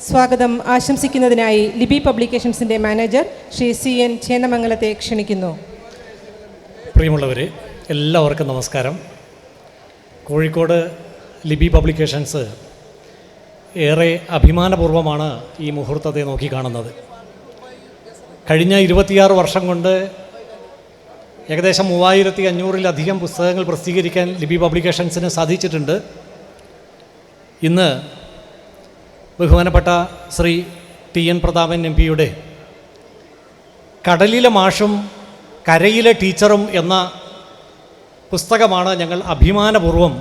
സ്വാഗതം ആശംസിക്കുന്നതിനായി Libi പബ്ലിക്കേഷൻസിൻ്റെ manager Shri CN ചേന്നമംഗലത്തെ ക്ഷണിക്കുന്നു. പ്രിയമുള്ളവരെ, എല്ലാവർക്കും നമസ്കാരം. കോഴിക്കോട് ലിബി പബ്ലിക്കേഷൻസ് ഏറെ അഭിമാനപൂർവ്വമാണ് ഈ മുഹൂർത്തത്തെ നോക്കിക്കാണുന്നത്. കഴിഞ്ഞ 26 വർഷം കൊണ്ട് ഏകദേശം 3500-ലധികം പുസ്തകങ്ങൾ പ്രസിദ്ധീകരിക്കാൻ ലിബി പബ്ലിക്കേഷൻസിന് സാധിച്ചിട്ടുണ്ട്. ഇന്ന് ബഹുമാനപ്പെട്ട ശ്രീ TN പ്രതാപൻ MP-യുടെ കടലിലെ മാഷും കരയിലെ ടീച്ചറും എന്ന പുസ്തകമാണ് ഞങ്ങൾ അഭിമാനപൂർവ്വം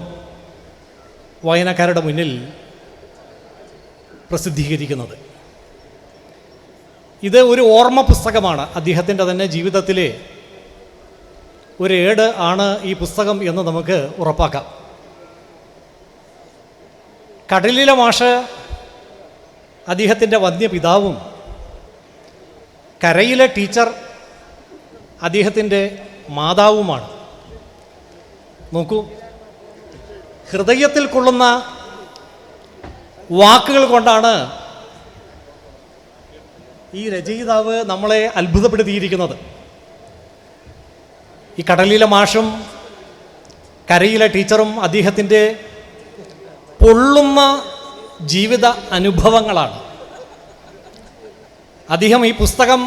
വായനക്കാരുടെ മുന്നിൽ പ്രസിദ്ധീകരിക്കുന്നത്. ഇത് ഒരു ഓർമ്മ പുസ്തകമാണ്. അദ്ദേഹത്തിൻ്റെ തന്നെ ജീവിതത്തിലെ ഒരു ഏട് ആണ് ഈ പുസ്തകം എന്ന് നമുക്ക് ഉറപ്പാക്കാം. കടലിലെ മാഷ് അദ്ദേഹത്തിൻ്റെ വന്യപിതാവും, കരയിലെ ടീച്ചർ അദ്ദേഹത്തിൻ്റെ മാതാവുമാണ്. നോക്കൂ, ഹൃദയത്തിൽ കൊള്ളുന്ന വാക്കുകൾ കൊണ്ടാണ് ഈ രചയിതാവ് നമ്മളെ അത്ഭുതപ്പെടുത്തിയിരിക്കുന്നത്. ഈ കടലിലെ മാഷും കരയിലെ ടീച്ചറും അദ്ദേഹത്തിൻ്റെ പൊള്ളുന്ന ജീവിത അനുഭവങ്ങളാണ്. അദ്ദേഹം ഈ പുസ്തകം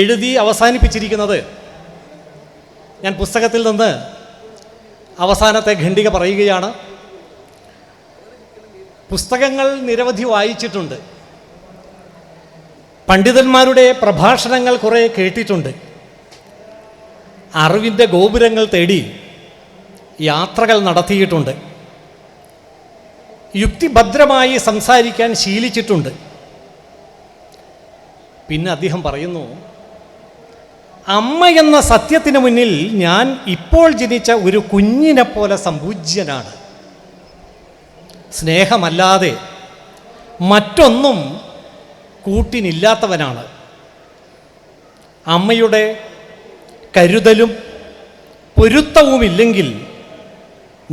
എഴുതി അവസാനിപ്പിച്ചിരിക്കുന്നത്, ഞാൻ പുസ്തകത്തിൽ നിന്ന് അവസാനത്തെ ഖണ്ഡിക പറയുകയാണ്. പുസ്തകങ്ങൾ നിരവധി വായിച്ചിട്ടുണ്ട്, പണ്ഡിതന്മാരുടെ പ്രഭാഷണങ്ങൾ കുറേ കേട്ടിട്ടുണ്ട്, അറിവിൻ്റെ ഗോപുരങ്ങൾ തേടി യാത്രകൾ നടത്തിയിട്ടുണ്ട്, യുക്തിഭദ്രമായി സംസാരിക്കാൻ ശീലിച്ചിട്ടുണ്ട്. പിന്നെ അദ്ദേഹം പറയുന്നു, അമ്മ എന്ന സത്യത്തിന് മുന്നിൽ ഞാൻ ഇപ്പോൾ ജനിച്ച ഒരു കുഞ്ഞിനെ പോലെ സംപൂജ്യനാണ്. സ്നേഹമല്ലാതെ മറ്റൊന്നും കൂട്ടിനില്ലാത്തവനാണ്. അമ്മയുടെ കരുതലും പൊരുത്തവുമില്ലെങ്കിൽ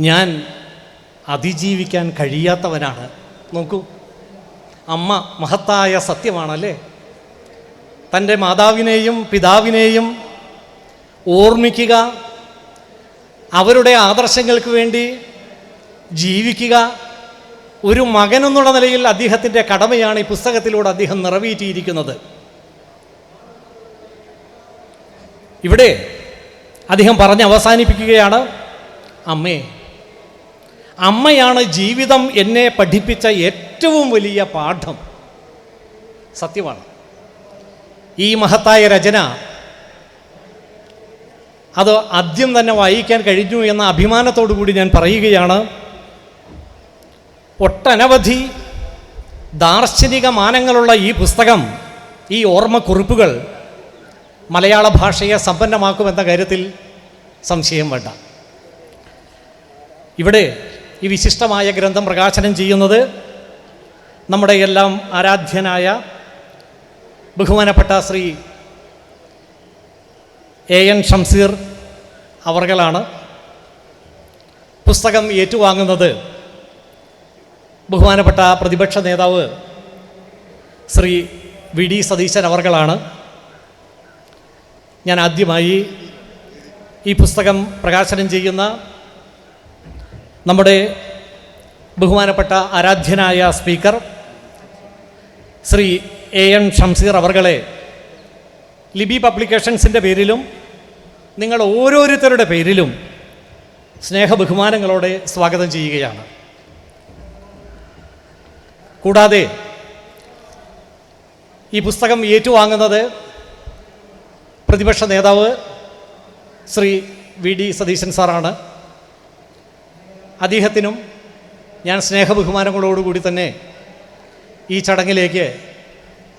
ഞാൻ അതിജീവിക്കാൻ കഴിയാത്തവനാണ്. നോക്കൂ, അമ്മ മഹത്തായ സത്യമാണല്ലേ. തൻ്റെ മാതാവിനെയും പിതാവിനെയും ഓർമ്മിക്കുക, അവരുടെ ആദർശങ്ങൾക്ക് വേണ്ടി ജീവിക്കുക, ഒരു മകനെന്നുള്ള നിലയിൽ അദ്ദേഹത്തിൻ്റെ കടമയാണ് ഈ പുസ്തകത്തിലൂടെ അദ്ദേഹം നിറവേറ്റിയിരിക്കുന്നത്. ഇവിടെ അദ്ദേഹം പറഞ്ഞ് അവസാനിപ്പിക്കുകയാണ്, അമ്മയാണ് ജീവിതം എന്നെ പഠിപ്പിച്ച ഏറ്റവും വലിയ പാഠം. സത്യമാണ്. ഈ മഹത്തായ രചന അത് ആദ്യം തന്നെ വായിക്കാൻ കഴിഞ്ഞു എന്ന അഭിമാനത്തോടു കൂടി ഞാൻ പറയുകയാണ്. ഒട്ടനവധി ദാർശനിക മാനങ്ങളുള്ള ഈ പുസ്തകം, ഈ ഓർമ്മക്കുറിപ്പുകൾ മലയാള ഭാഷയെ സമ്പന്നമാക്കുമെന്ന കാര്യത്തിൽ സംശയം വേണ്ട. ഇവിടെ ഈ വിശിഷ്ടമായ ഗ്രന്ഥം പ്രകാശനം ചെയ്യുന്നത് നമ്മുടെ എല്ലാം ആരാധ്യനായ ബഹുമാനപ്പെട്ട ശ്രീ AN ഷംസീർ അവർകളാണ്. പുസ്തകം ഏറ്റുവാങ്ങുന്നത് ബഹുമാനപ്പെട്ട പ്രതിപക്ഷ നേതാവ് ശ്രീ VD സതീശൻ അവർകളാണ്. ഞാൻ ആദ്യമായി ഈ പുസ്തകം പ്രകാശനം ചെയ്യുന്ന നമ്മുടെ ബഹുമാനപ്പെട്ട ആരാധ്യനായ സ്പീക്കർ ശ്രീ AN ഷംസീർ അവർകളെ ലിബി പബ്ലിക്കേഷൻസിൻ്റെ പേരിലും നിങ്ങൾ ഓരോരുത്തരുടെ പേരിലും സ്നേഹബഹുമാനങ്ങളോടെ സ്വാഗതം ചെയ്യുകയാണ്. കൂടാതെ ഈ പുസ്തകം ഏറ്റുവാങ്ങുന്നത് പ്രതിപക്ഷ നേതാവ് ശ്രീ VD സതീശൻ സാറാണ്. അദ്ദേഹത്തിനും ഞാൻ സ്നേഹബഹുമാനങ്ങളോടുകൂടി തന്നെ ഈ ചടങ്ങിലേക്ക്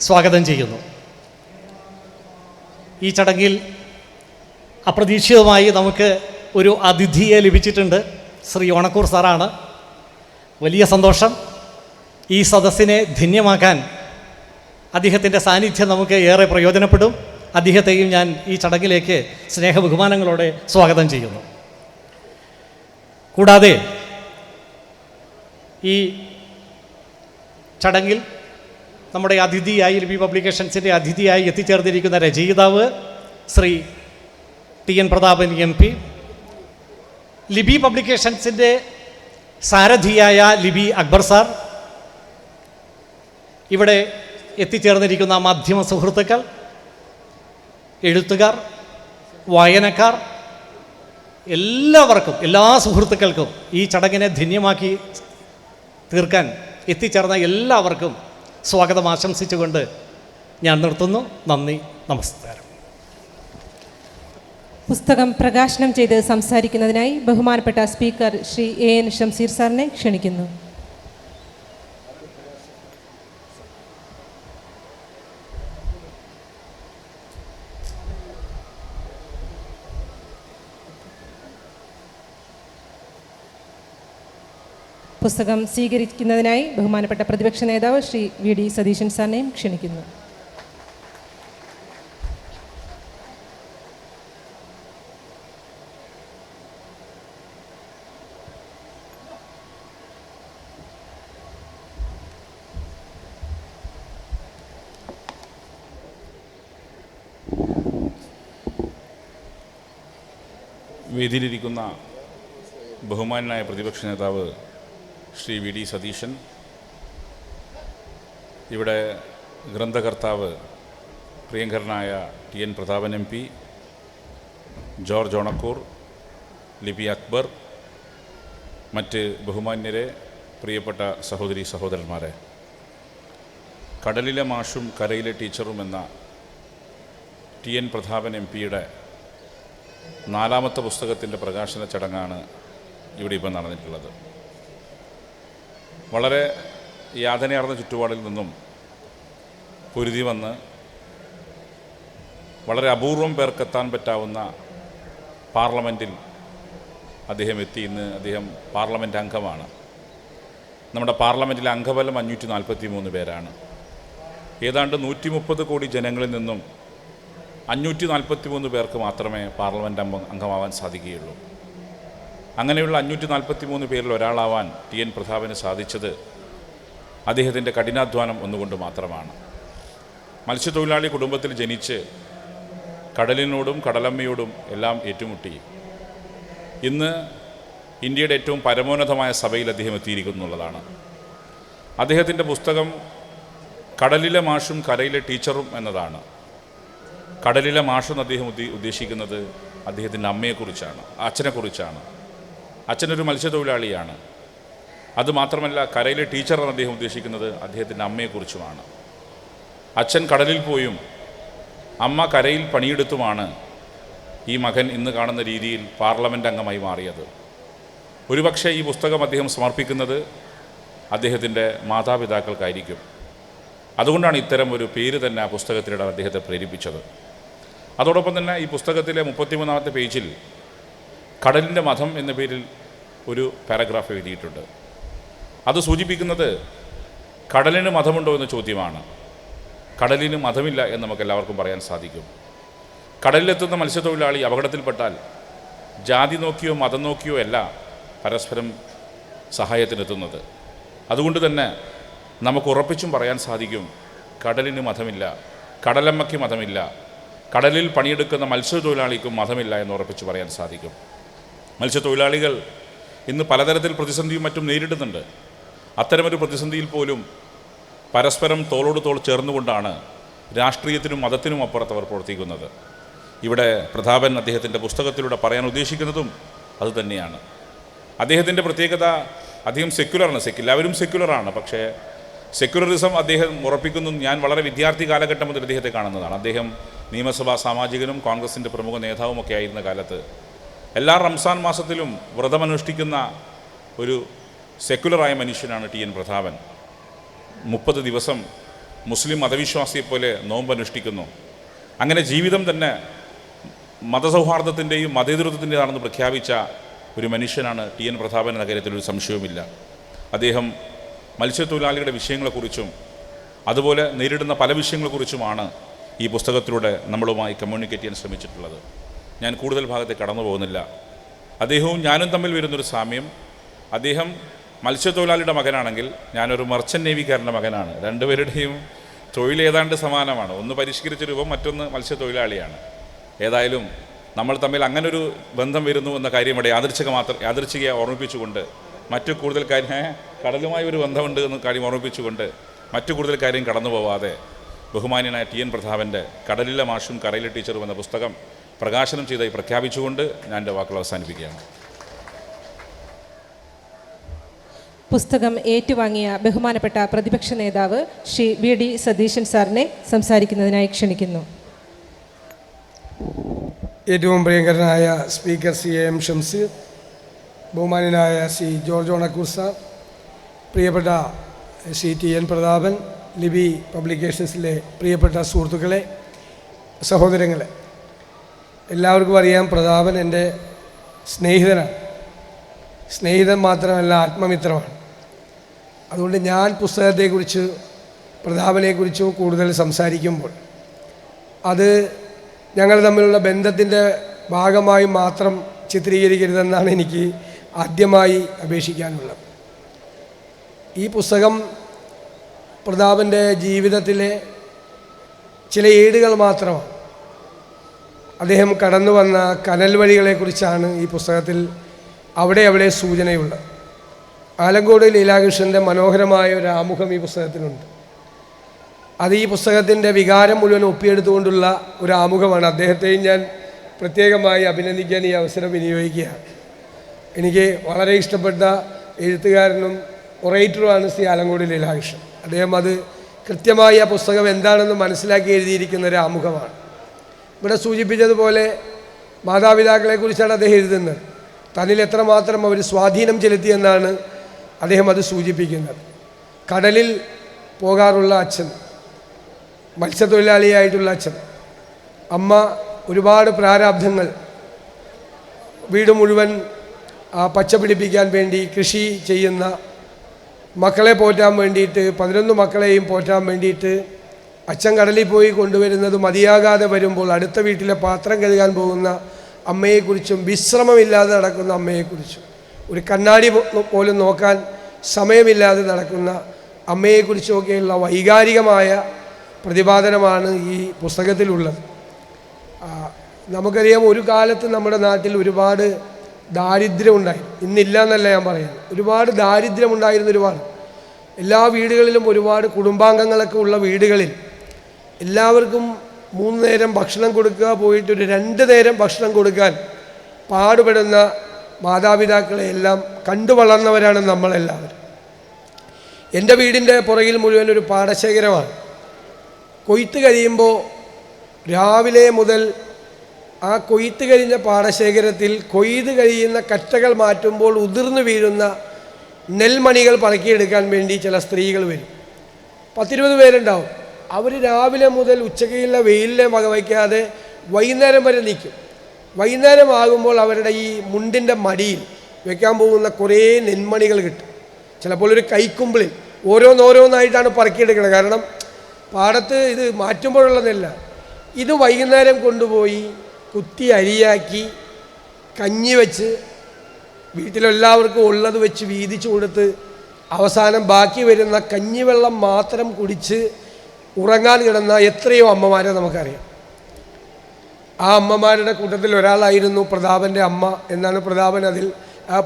സ്വാഗതം ചെയ്യുന്നു. ഈ ചടങ്ങിൽ അപ്രതീക്ഷിതമായി നമുക്ക് ഒരു അതിഥിയെ ലഭിച്ചിട്ടുണ്ട്. ശ്രീ ഓണക്കൂർ സാറാണ്. വലിയ സന്തോഷം. ഈ സദസ്സിനെ ധന്യമാക്കാൻ അദ്ദേഹത്തിൻ്റെ സാന്നിധ്യം നമുക്ക് ഏറെ പ്രയോജനപ്പെടും. അദ്ദേഹത്തെയും ഞാൻ ഈ ചടങ്ങിലേക്ക് സ്നേഹബഹുമാനങ്ങളോടെ സ്വാഗതം ചെയ്യുന്നു. കൂടാതെ ഈ ചടങ്ങിൽ നമ്മുടെ അതിഥിയായി ലിബി പബ്ലിക്കേഷൻസിൻ്റെ അതിഥിയായി എത്തിച്ചേർന്നിരിക്കുന്ന രചയിതാവ് ശ്രീ ടി.എൻ. പ്രതാപൻ MP, ലിബി പബ്ലിക്കേഷൻസിൻ്റെ സാരഥിയായ ലിബി അക്ബർ സാർ, ഇവിടെ എത്തിച്ചേർന്നിരിക്കുന്ന മാധ്യമ സുഹൃത്തുക്കൾ, എഴുത്തുകാർ, വായനക്കാർ, എല്ലാവർക്കും, എല്ലാ സുഹൃത്തുക്കൾക്കും ഈ ചടങ്ങിനെ ധന്യമാക്കി തീർക്കാൻ എത്തിച്ചേർന്ന എല്ലാവർക്കും സ്വാഗതം ആശംസിച്ചുകൊണ്ട് ഞാൻ നിർത്തുന്നു. നന്ദി, നമസ്കാരം. പുസ്തകം പ്രകാശനം ചെയ്ത് സംസാരിക്കുന്നതിനായി ബഹുമാനപ്പെട്ട സ്പീക്കർ ശ്രീ A.N. ഷംസീർ സാറിനെ ക്ഷണിക്കുന്നു. പുസ്തകം സ്വീകരിക്കുന്നതിനായി ബഹുമാനപ്പെട്ട പ്രതിപക്ഷ നേതാവ് ശ്രീ V.D. സതീശൻ സാറിനെയും ക്ഷണിക്കുന്നു. വേദിയിലിരിക്കുന്ന ബഹുമാനായ പ്രതിപക്ഷ നേതാവ് ശ്രീ V.D. സതീശൻ, ഇവിടെ ഗ്രന്ഥകർത്താവ് പ്രിയങ്കരനായ T.N. Prathapan MP, George Onakkoor, Libi Akbar, മറ്റ് ബഹുമാന്യരെ, പ്രിയപ്പെട്ട സഹോദരി സഹോദരന്മാരെ, കടലിലെ മാഷും കരയിലെ ടീച്ചറും എന്ന T.N. പ്രതാപൻ MPയുടെ 4ാമത്തെ പുസ്തകത്തിൻ്റെ പ്രകാശന ചടങ്ങാണ് ഇവിടെ ഇപ്പം നടന്നിട്ടുള്ളത്. വളരെ യാതനയാർന്ന ചുറ്റുപാടിൽ നിന്നും പൊരുതി വന്ന് വളരെ അപൂർവം പേർക്കെത്താൻ പറ്റാവുന്ന പാർലമെൻറ്റിൽ അദ്ദേഹം എത്തി. ഇന്ന് അദ്ദേഹം പാർലമെൻറ്റ് അംഗമാണ്. നമ്മുടെ പാർലമെൻറ്റിലെ അംഗബലം 543 പേരാണ്. ഏതാണ്ട് 130 കോടി ജനങ്ങളിൽ നിന്നും 543 പേർക്ക് മാത്രമേ പാർലമെൻറ്റ് അംഗമാവാൻ സാധിക്കുകയുള്ളൂ. അങ്ങനെയുള്ള 543 പേരിൽ ഒരാളാവാൻ T.N. പ്രതാപന് സാധിച്ചത് അദ്ദേഹത്തിൻ്റെ കഠിനാധ്വാനം ഒന്നുകൊണ്ട് മാത്രമാണ്. മത്സ്യത്തൊഴിലാളി കുടുംബത്തിൽ ജനിച്ച് കടലിനോടും കടലമ്മയോടും എല്ലാം ഏറ്റുമുട്ടി ഇന്ന് ഇന്ത്യയുടെ ഏറ്റവും പരമോന്നതമായ സഭയിൽ അദ്ദേഹം എത്തിയിരിക്കുന്നുള്ളതാണ്. അദ്ദേഹത്തിൻ്റെ പുസ്തകം കടലിലെ മാഷും കരയിലെ ടീച്ചറും എന്നതാണ്. കടലിലെ മാഷെന്ന് അദ്ദേഹം ഉദ്ദേശിക്കുന്നത് അദ്ദേഹത്തിൻ്റെ അമ്മയെക്കുറിച്ചാണ്, അച്ഛനെക്കുറിച്ചാണ്. അച്ഛനൊരു മത്സ്യത്തൊഴിലാളിയാണ്. അതുമാത്രമല്ല, കരയിലെ ടീച്ചറാണ് അദ്ദേഹം ഉദ്ദേശിക്കുന്നത് അദ്ദേഹത്തിൻ്റെ അമ്മയെക്കുറിച്ചുമാണ്. അച്ഛൻ കടലിൽ പോയും അമ്മ കരയിൽ പണിയെടുത്തുമാണ് ഈ മകൻ ഇന്ന് കാണുന്ന രീതിയിൽ പാർലമെൻറ്റ് അംഗമായി മാറിയത്. ഒരുപക്ഷെ ഈ പുസ്തകം അദ്ദേഹം സമർപ്പിക്കുന്നത് അദ്ദേഹത്തിൻ്റെ മാതാപിതാക്കൾക്കായിരിക്കും. അതുകൊണ്ടാണ് ഇത്തരം ഒരു പേര് തന്നെ ആ പുസ്തകത്തിലിടാൻ അദ്ദേഹത്തെ പ്രേരിപ്പിച്ചത്. അതോടൊപ്പം തന്നെ ഈ പുസ്തകത്തിലെ 33ാമത്തെ പേജിൽ കടലിൻ്റെ മതം എന്ന പേരിൽ ഒരു പാരഗ്രാഫ് എഴുതിയിട്ടുണ്ട്. അത് സൂചിപ്പിക്കുന്നത് കടലിന് മതമുണ്ടോ എന്ന ചോദ്യമാണ്. കടലിന് മതമില്ല എന്ന് നമുക്ക് എല്ലാവർക്കും പറയാൻ സാധിക്കും. കടലിലെത്തുന്ന മത്സ്യത്തൊഴിലാളി അപകടത്തിൽപ്പെട്ടാൽ ജാതി നോക്കിയോ മതം നോക്കിയോ അല്ല പരസ്പരം സഹായത്തിനെത്തുന്നത്. അതുകൊണ്ട് തന്നെ നമുക്ക് ഉറപ്പിച്ചും പറയാൻ സാധിക്കും, കടലിന് മതമില്ല, കടലമ്മയ്ക്ക് മതമില്ല, കടലിൽ പണിയെടുക്കുന്ന മത്സ്യത്തൊഴിലാളിക്കും മതമില്ല എന്ന് ഉറപ്പിച്ച് പറയാൻ സാധിക്കും. മത്സ്യത്തൊഴിലാളികൾ ഇന്ന് പലതരത്തിൽ പ്രതിസന്ധിയും മറ്റും നേരിടുന്നുണ്ട്. അത്തരമൊരു പ്രതിസന്ധിയിൽ പോലും പരസ്പരം തോളോട് തോൾ ചേർന്നുകൊണ്ടാണ് രാഷ്ട്രീയത്തിനും മതത്തിനും അപ്പുറത്ത് അവർ പ്രവർത്തിക്കുന്നത്. ഇവിടെ പ്രതാപൻ അദ്ദേഹത്തിൻ്റെ പുസ്തകത്തിലൂടെ പറയാൻ ഉദ്ദേശിക്കുന്നതും അതുതന്നെയാണ്. അദ്ദേഹത്തിൻ്റെ പ്രത്യേകത, അദ്ദേഹം സെക്യുലറാണ്. എല്ലാവരും സെക്യുലറാണ്. പക്ഷേ സെക്യുലറിസം അദ്ദേഹം ഉറപ്പിക്കുന്നു. ഞാൻ വളരെ വിദ്യാർത്ഥി കാലഘട്ടം മുതൽ അദ്ദേഹത്തെ കാണുന്നതാണ്. അദ്ദേഹം നിയമസഭാ സാമാജികനും കോൺഗ്രസിൻ്റെ പ്രമുഖ നേതാവുമൊക്കെ ആയിരുന്ന കാലത്ത് എല്ലാ റംസാൻ മാസത്തിലും വ്രതമനുഷ്ഠിക്കുന്ന ഒരു സെക്യുലറായ മനുഷ്യനാണ് T.N. പ്രതാപൻ. 30 ദിവസം മുസ്ലിം മതവിശ്വാസിയെപ്പോലെ നോമ്പനുഷ്ഠിക്കുന്നു. അങ്ങനെ ജീവിതം തന്നെ മതസൗഹാർദ്ദത്തിൻ്റെയും മതേതരത്വത്തിൻ്റെതാണെന്ന് പ്രഖ്യാപിച്ച ഒരു മനുഷ്യനാണ് T.N. പ്രതാപൻ എന്ന കാര്യത്തിലൊരു സംശയവുമില്ല. അദ്ദേഹം മത്സ്യത്തൊഴിലാളികളുടെ വിഷയങ്ങളെക്കുറിച്ചും അതുപോലെ നേരിടുന്ന പല വിഷയങ്ങളെക്കുറിച്ചുമാണ് ഈ പുസ്തകത്തിലൂടെ നമ്മളുമായി കമ്മ്യൂണിക്കേറ്റ് ചെയ്യാൻ ശ്രമിച്ചിട്ടുള്ളത്. ഞാൻ കൂടുതൽ ഭാഗത്തെ കടന്നു പോകുന്നില്ല. അദ്ദേഹവും ഞാനും തമ്മിൽ വരുന്നൊരു സാമ്യം, അദ്ദേഹം മത്സ്യത്തൊഴിലാളിയുടെ മകനാണെങ്കിൽ ഞാനൊരു മർച്ചൻ്റ് നേവിക്കാരൻ്റെ മകനാണ്. രണ്ടുപേരുടെയും തൊഴിൽ ഏതാണ്ട് സമാനമാണ്. ഒന്ന് പരിഷ്കരിച്ച രൂപം, മറ്റൊന്ന് മത്സ്യത്തൊഴിലാളിയാണ്. ഏതായാലും നമ്മൾ തമ്മിൽ അങ്ങനൊരു ബന്ധം വരുന്നു എന്ന കാര്യം ഇവിടെ യാദൃച്ഛികയെ ഓർമ്മിപ്പിച്ചുകൊണ്ട് മറ്റു കൂടുതൽ കാര്യം കടലുമായി ഒരു ബന്ധമുണ്ട് എന്ന കാര്യം ഓർമ്മിപ്പിച്ചുകൊണ്ട് മറ്റു കൂടുതൽ കാര്യം കടന്നു പോവാതെ ബഹുമാന്യനായ ടി എൻ പ്രതാപൻ്റെ കടലിലെ മാഷും കരയിലെ ടീച്ചറും എന്ന പുസ്തകം പ്രകാശനം ചെയ്തായി പ്രഖ്യാപിച്ചുകൊണ്ട് ഞാൻ എൻ്റെ വാക്കുകൾ അവസാനിപ്പിക്കുകയാണ്. പുസ്തകം ഏറ്റുവാങ്ങിയ ബഹുമാനപ്പെട്ട പ്രതിപക്ഷ നേതാവ് ശ്രീ VD സതീശൻ സാറിനെ സംസാരിക്കുന്നതിനായി ക്ഷണിക്കുന്നു. ഏറ്റവും പ്രിയങ്കരനായ സ്പീക്കർ AM ഷംസീർ, ബഹുമാന്യനായ ശ്രീ ജോർജ് ഓണക്കൂർ സാർ, പ്രിയപ്പെട്ട ശ്രീ TN പ്രതാപൻ, ലിബി പബ്ലിക്കേഷൻസിലെ പ്രിയപ്പെട്ട സുഹൃത്തുക്കളെ, സഹോദരങ്ങളെ, എല്ലാവർക്കും അറിയാം പ്രതാപൻ എൻ്റെ സ്നേഹിതനാണ്. സ്നേഹിതൻ മാത്രമല്ല, ആത്മമിത്രമാണ്. അതുകൊണ്ട് ഞാൻ പുസ്തകത്തെക്കുറിച്ച്, പ്രതാപനെക്കുറിച്ചോ കൂടുതൽ സംസാരിക്കുമ്പോൾ അത് ഞങ്ങൾ തമ്മിലുള്ള ബന്ധത്തിൻ്റെ ഭാഗമായി മാത്രം ചിത്രീകരിക്കരുതെന്നാണ് എനിക്ക് ആദ്യമായി അപേക്ഷിക്കാനുള്ളത്. ഈ പുസ്തകം പ്രതാപൻ്റെ ജീവിതത്തിലെ ചില ഏടുകൾ മാത്രമാണ്. അദ്ദേഹം കടന്നു വന്ന കനൽ വഴികളെക്കുറിച്ചാണ് ഈ പുസ്തകത്തിൽ അവിടെ സൂചനയുള്ളത്. ആലങ്കോട് ലീലാകൃഷ്ണൻ്റെ മനോഹരമായ ഒരു ആമുഖം ഈ പുസ്തകത്തിനുണ്ട്. അത് ഈ പുസ്തകത്തിൻ്റെ വികാരം മുഴുവൻ ഒപ്പിയെടുത്തുകൊണ്ടുള്ള ഒരു ആമുഖമാണ്. അദ്ദേഹത്തെയും ഞാൻ പ്രത്യേകമായി അഭിനന്ദിക്കാൻ ഈ അവസരം വിനിയോഗിക്കുകയാണ്. എനിക്ക് വളരെ ഇഷ്ടപ്പെട്ട എഴുത്തുകാരനും ഒറേറ്ററുമാണ് ശ്രീ ആലങ്കോട് ലീലാകൃഷ്ണൻ. അദ്ദേഹം അത് കൃത്യമായി ആ പുസ്തകം എന്താണെന്ന് മനസ്സിലാക്കി എഴുതിയിരിക്കുന്ന ഒരു ആമുഖമാണ്. ഇവിടെ സൂചിപ്പിച്ചതുപോലെ മാതാപിതാക്കളെക്കുറിച്ചാണ് അദ്ദേഹം എഴുതുന്നത്. തന്നിൽ എത്രമാത്രം അവർ സ്വാധീനം ചെലുത്തിയെന്നാണ് അദ്ദേഹം അത് സൂചിപ്പിക്കുന്നത്. കടലിൽ പോകാറുള്ള അച്ഛൻ, മത്സ്യത്തൊഴിലാളിയായിട്ടുള്ള അച്ഛൻ, അമ്മ ഒരുപാട് പ്രാരാബ്ധങ്ങൾ, വീട് മുഴുവൻ പച്ച പിടിപ്പിക്കാൻ വേണ്ടി കൃഷി ചെയ്യുന്ന, മക്കളെ പോറ്റാൻ വേണ്ടിയിട്ട് 11 മക്കളെയും പോറ്റാൻ വേണ്ടിയിട്ട് അച്ഛൻ കടലിൽ പോയി കൊണ്ടുവരുന്നത് മതിയാകാതെ വരുമ്പോൾ അടുത്ത വീട്ടിലെ പാത്രം കഴുകാൻ പോകുന്ന അമ്മയെക്കുറിച്ചും, വിശ്രമമില്ലാതെ നടക്കുന്ന അമ്മയെക്കുറിച്ചും, ഒരു കണ്ണാടി പോലും നോക്കാൻ സമയമില്ലാതെ നടക്കുന്ന അമ്മയെക്കുറിച്ചൊക്കെയുള്ള വൈകാരികമായ പ്രതിപാദനമാണ് ഈ പുസ്തകത്തിലുള്ളത്. നമുക്കറിയാം, ഒരു കാലത്ത് നമ്മുടെ നാട്ടിൽ ഒരുപാട് ദാരിദ്ര്യമുണ്ടായി. ഇന്നില്ല എന്നല്ല ഞാൻ പറയുന്നത്. ഒരുപാട് ദാരിദ്ര്യമുണ്ടായിരുന്ന ഒരുപാട്, എല്ലാ വീടുകളിലും ഒരുപാട് കുടുംബാംഗങ്ങളൊക്കെ ഉള്ള വീടുകളിൽ എല്ലാവർക്കും 3 നേരം ഭക്ഷണം കൊടുക്കുക, പോയിട്ടൊരു 2 നേരം ഭക്ഷണം കൊടുക്കാൻ പാടുപെടുന്ന മാതാപിതാക്കളെ എല്ലാം കണ്ടു വളർന്നവരാണ് നമ്മളെല്ലാവരും. എൻ്റെ വീടിൻ്റെ പുറകിൽ മുഴുവൻ ഒരു പാടശേഖരമാണ്. കൊയ്ത്ത് കഴിയുമ്പോൾ രാവിലെ മുതൽ ആ കൊയ്ത്ത് കഴിഞ്ഞ പാടശേഖരത്തിൽ കൊയ്ത് കഴിയുന്ന കറ്റകൾ മാറ്റുമ്പോൾ ഉതിർന്നു വീഴുന്ന നെൽമണികൾ പറക്കിയെടുക്കാൻ വേണ്ടി ചില സ്ത്രീകൾ വരും. 10-20 പേരുണ്ടാവും. അവർ രാവിലെ മുതൽ ഉച്ചയ്ക്കുള്ള വെയിലിനെ വകവയ്ക്കാതെ വൈകുന്നേരം വരെ നിൽക്കും. വൈകുന്നേരം ആകുമ്പോൾ അവരുടെ ഈ മുണ്ടിൻ്റെ മടിയിൽ വെക്കാൻ പോകുന്ന കുറേ നെന്മണികൾ കിട്ടും. ചിലപ്പോൾ ഒരു കൈക്കുമ്പിളിൽ ഓരോന്നോരോന്നായിട്ടാണ് പറക്കിയെടുക്കുന്നത്. കാരണം പാടത്ത് ഇത് മാറ്റുമ്പോഴുള്ള നെല്ല. ഇത് വൈകുന്നേരം കൊണ്ടുപോയി കുത്തി അരിയാക്കി കഞ്ഞി വെച്ച് വീട്ടിലെല്ലാവർക്കും ഉള്ളത് വെച്ച് വീതിച്ചു കൊടുത്ത് അവസാനം ബാക്കി വരുന്ന കഞ്ഞിവെള്ളം മാത്രം കുടിച്ച് ഉറങ്ങാൻ കിടന്ന എത്രയോ അമ്മമാരെ നമുക്കറിയാം. ആ അമ്മമാരുടെ കൂട്ടത്തിൽ ഒരാളായിരുന്നു പ്രതാപൻ്റെ അമ്മ എന്നാണ് പ്രതാപൻ അതിൽ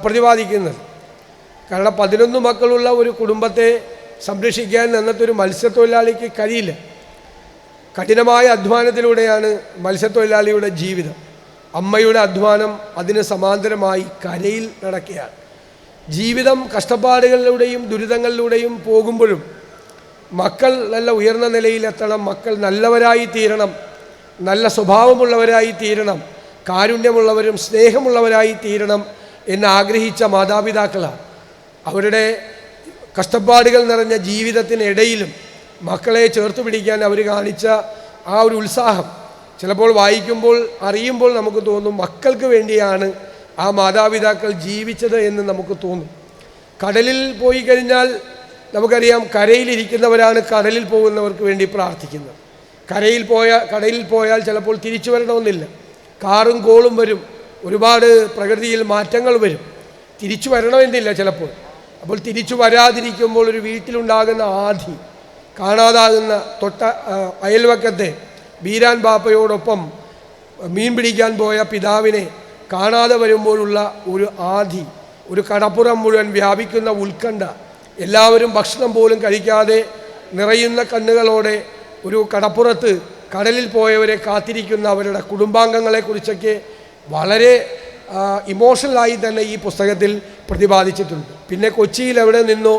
പ്രതിപാദിക്കുന്നത്. കാരണം 11 മക്കളുള്ള ഒരു കുടുംബത്തെ സംരക്ഷിക്കാൻ അന്നത്തെ ഒരു മത്സ്യത്തൊഴിലാളിക്ക് കഴിയില്ല. കഠിനമായ അധ്വാനത്തിലൂടെയാണ് മത്സ്യത്തൊഴിലാളിയുടെ ജീവിതം. അമ്മയുടെ അധ്വാനം അതിന് സമാന്തരമായി കരയിൽ നടക്കുകയാണ്. ജീവിതം കഷ്ടപ്പാടുകളിലൂടെയും ദുരിതങ്ങളിലൂടെയും പോകുമ്പോഴും മക്കൾ നല്ല ഉയർന്ന നിലയിലെത്തണം, മക്കൾ നല്ലവരായി തീരണം, നല്ല സ്വഭാവമുള്ളവരായി തീരണം, കാരുണ്യമുള്ളവരും സ്നേഹമുള്ളവരായി തീരണം എന്നാഗ്രഹിച്ച മാതാപിതാക്കളാണ്. അവരുടെ കഷ്ടപ്പാടുകൾ നിറഞ്ഞ ജീവിതത്തിനിടയിലും മക്കളെ ചേർത്ത് പിടിക്കാൻ അവർ കാണിച്ച ആ ഒരു ഉത്സാഹം ചിലപ്പോൾ വായിക്കുമ്പോൾ അറിയുമ്പോൾ നമുക്ക് തോന്നും മക്കൾക്ക് വേണ്ടിയാണ് ആ മാതാപിതാക്കൾ ജീവിച്ചത് എന്ന് നമുക്ക് തോന്നും. കടലിൽ പോയി കഴിഞ്ഞാൽ നമുക്കറിയാം, കരയിലിരിക്കുന്നവരാണ് കടലിൽ പോകുന്നവർക്ക് വേണ്ടി പ്രാർത്ഥിക്കുന്നത്. കടലിൽ പോയാൽ ചിലപ്പോൾ തിരിച്ചു വരണമെന്നില്ല. കാറും കോളും വരും, ഒരുപാട് പ്രകൃതിയിൽ മാറ്റങ്ങൾ വരും, തിരിച്ചു വരണമെന്നില്ല ചിലപ്പോൾ. അപ്പോൾ തിരിച്ചു വരാതിരിക്കുമ്പോൾ ഒരു വീട്ടിലുണ്ടാകുന്ന ആധി, കാണാതാകുന്ന അയൽവക്കത്തെ ബീരാൻ ബാപ്പയോടൊപ്പം മീൻ പിടിക്കാൻ പോയ പിതാവിനെ കാണാതെ വരുമ്പോഴുള്ള ഒരു ആധി, ഒരു കടപ്പുറം മുഴുവൻ വ്യാപിക്കുന്ന ഉത്കണ്ഠ, എല്ലാവരും ഭക്ഷണം പോലും കഴിക്കാതെ നിറയുന്ന കണ്ണുകളോടെ ഒരു കടപ്പുറത്ത് കടലിൽ പോയവരെ കാത്തിരിക്കുന്ന അവരുടെ കുടുംബാംഗങ്ങളെക്കുറിച്ചൊക്കെ വളരെ ഇമോഷണലായി തന്നെ ഈ പുസ്തകത്തിൽ പ്രതിപാദിച്ചിട്ടുണ്ട്. പിന്നെ കൊച്ചിയിൽ എവിടെ നിന്നോ